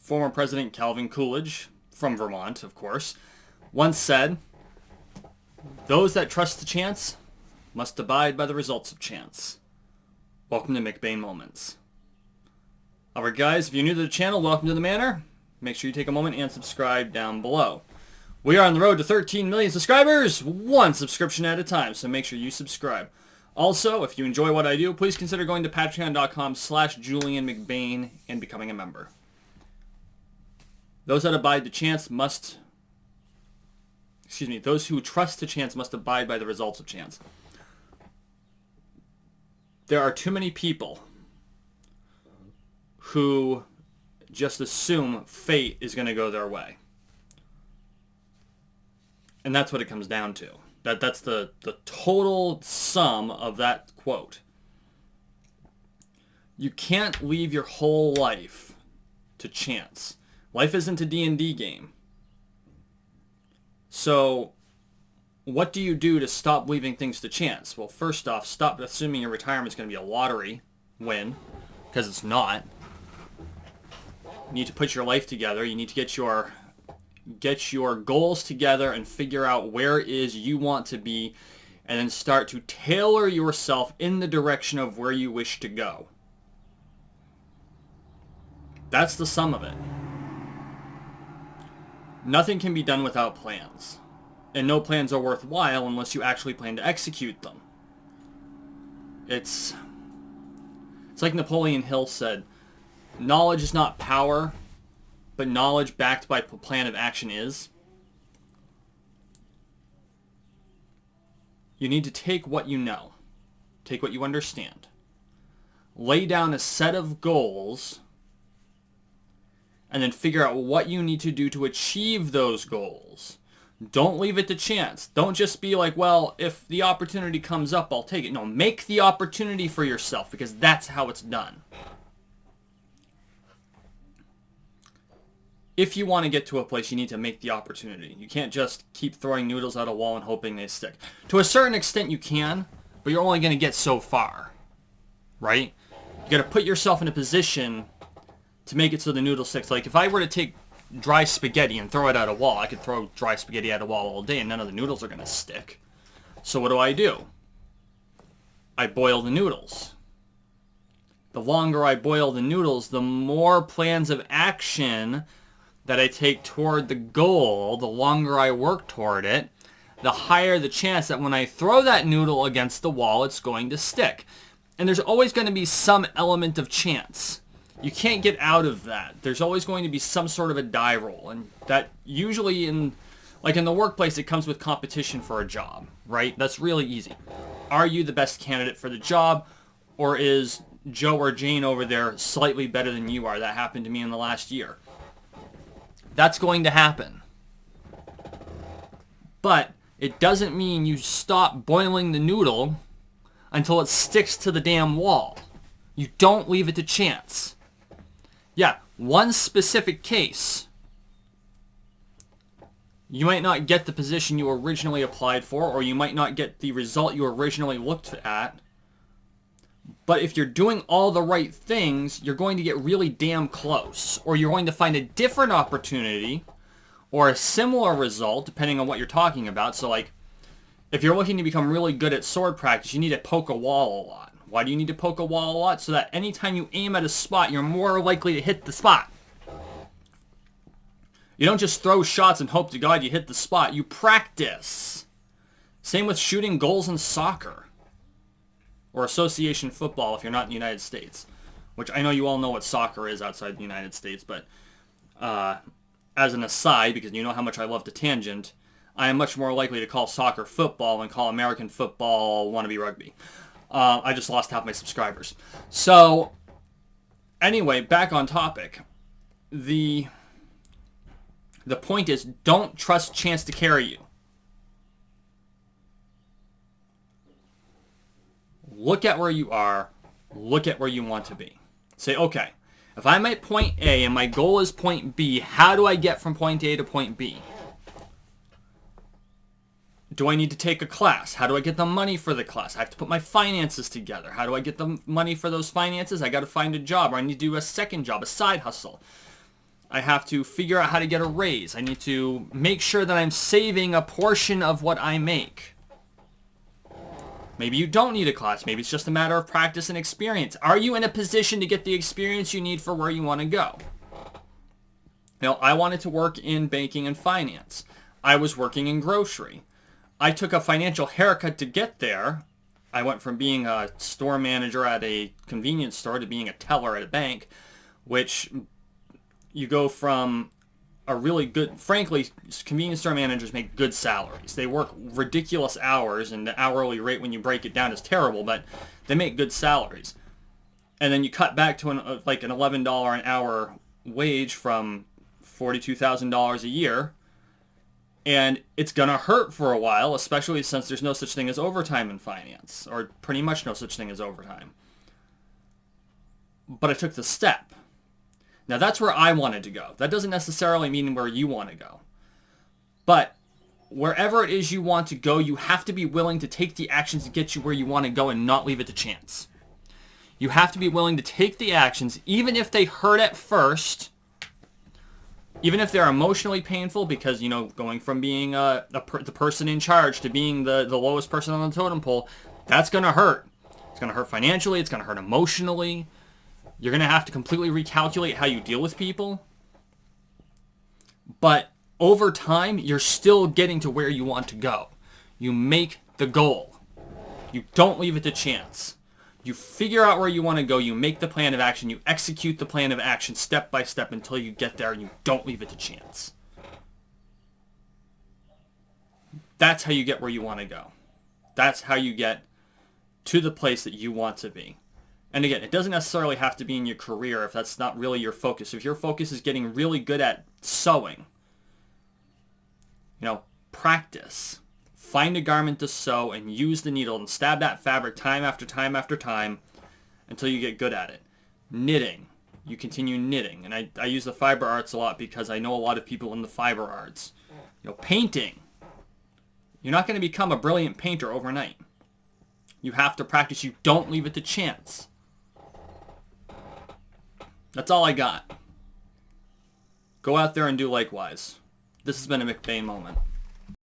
Former President Calvin Coolidge, from Vermont, of course, once said, "Those that trust the chance must abide by the results of chance." Welcome to McBain Moments. Alright guys, if you're new to the channel, welcome to the manor. Make sure you take a moment and subscribe down below. We are on the road to 13 million subscribers, one subscription at a time, so make sure you subscribe. Also, if you enjoy what I do, please consider going to patreon.com/JulianMcBain and becoming a member. Those who trust the chance must abide by the results of chance. There are too many people who just assume fate is going to go their way. And that's what it comes down to. That's the total sum of that quote. You can't leave your whole life to chance. Life isn't a D&D game. So, what do you do to stop leaving things to chance? Well, first off, stop assuming your retirement is going to be a lottery win, because it's not. You need to put your life together. You need to get your goals together and figure out where it is you want to be, and then start to tailor yourself in the direction of where you wish to go. That's the sum of it. Nothing can be done without plans. And no plans are worthwhile unless you actually plan to execute them. It's like Napoleon Hill said, knowledge is not power, but knowledge backed by a plan of action is. You need to take what you know, take what you understand, lay down a set of goals, and then figure out what you need to do to achieve those goals. Don't leave it to chance. Don't just be like, well, if the opportunity comes up, I'll take it. No, make the opportunity for yourself, because that's how it's done. If you want to get to a place, you need to make the opportunity. You can't just keep throwing noodles at a wall and hoping they stick. To a certain extent you can, but you're only going to get so far. Right? You got to put yourself in a position to make it so the noodle sticks. Like if I were to take dry spaghetti and throw it at a wall, I could throw dry spaghetti at a wall all day and none of the noodles are going to stick. So what do? I boil the noodles. The longer I boil the noodles, the more plans of action that I take toward the goal, the longer I work toward it, the higher the chance that when I throw that noodle against the wall, it's going to stick. And there's always going to be some element of chance. You can't get out of that. There's always going to be some sort of a die roll. And that usually in the workplace, it comes with competition for a job, right? That's really easy. Are you the best candidate for the job, or is Joe or Jane over there slightly better than you are? That happened to me in the last year. That's going to happen. But it doesn't mean you stop boiling the noodle until it sticks to the damn wall. You don't leave it to chance. Yeah, one specific case, you might not get the position you originally applied for, or you might not get the result you originally looked at. But if you're doing all the right things, you're going to get really damn close. Or you're going to find a different opportunity or a similar result, depending on what you're talking about. So like, if you're looking to become really good at sword practice, you need to poke a wall a lot. Why do you need to poke a wall a lot? So that anytime you aim at a spot, you're more likely to hit the spot. You don't just throw shots and hope to God you hit the spot. You practice. Same with shooting goals in soccer. Or association football if you're not in the United States. Which I know you all know what soccer is outside the United States, but as an aside, because you know how much I love to tangent, I am much more likely to call soccer football than call American football wannabe rugby. I just lost half my subscribers. So, anyway, back on topic. The point is, don't trust chance to carry you. Look at where you are. Look at where you want to be. Say, okay, if I'm at point A and my goal is point B, how do I get from point A to point B? Do I need to take a class? How do I get the money for the class? I have to put my finances together. How do I get the money for those finances? I got to find a job, or I need to do a second job, a side hustle. I have to figure out how to get a raise. I need to make sure that I'm saving a portion of what I make. Maybe you don't need a class. Maybe it's just a matter of practice and experience. Are you in a position to get the experience you need for where you want to go? Now, I wanted to work in banking and finance. I was working in grocery. I took a financial haircut to get there. I went from being a store manager at a convenience store to being a teller at a bank, which you go from a really good, frankly, convenience store managers make good salaries. They work ridiculous hours, and the hourly rate when you break it down is terrible, but they make good salaries. And then you cut back to an $11 an hour wage from $42,000 a year, and it's going to hurt for a while, especially since there's no such thing as overtime in finance, or pretty much no such thing as overtime. But I took the step. Now, that's where I wanted to go. That doesn't necessarily mean where you want to go. But wherever it is you want to go, you have to be willing to take the actions to get you where you want to go and not leave it to chance. You have to be willing to take the actions, even if they hurt at first, even if they're emotionally painful, because, you know, going from being the person in charge to being the lowest person on the totem pole, that's going to hurt. It's going to hurt financially. It's going to hurt emotionally. You're going to have to completely recalculate how you deal with people. But over time, you're still getting to where you want to go. You make the goal. You don't leave it to chance. You figure out where you want to go. You make the plan of action. You execute the plan of action step by step until you get there, and you don't leave it to chance. That's how you get where you want to go. That's how you get to the place that you want to be. And again, it doesn't necessarily have to be in your career if that's not really your focus. If your focus is getting really good at sewing, practice. Find a garment to sew and use the needle and stab that fabric time after time after time until you get good at it. Knitting. You continue knitting. And I use the fiber arts a lot because I know a lot of people in the fiber arts. Painting. You're not going to become a brilliant painter overnight. You have to practice. You don't leave it to chance. That's all I got. Go out there and do likewise. This has been a McBain moment.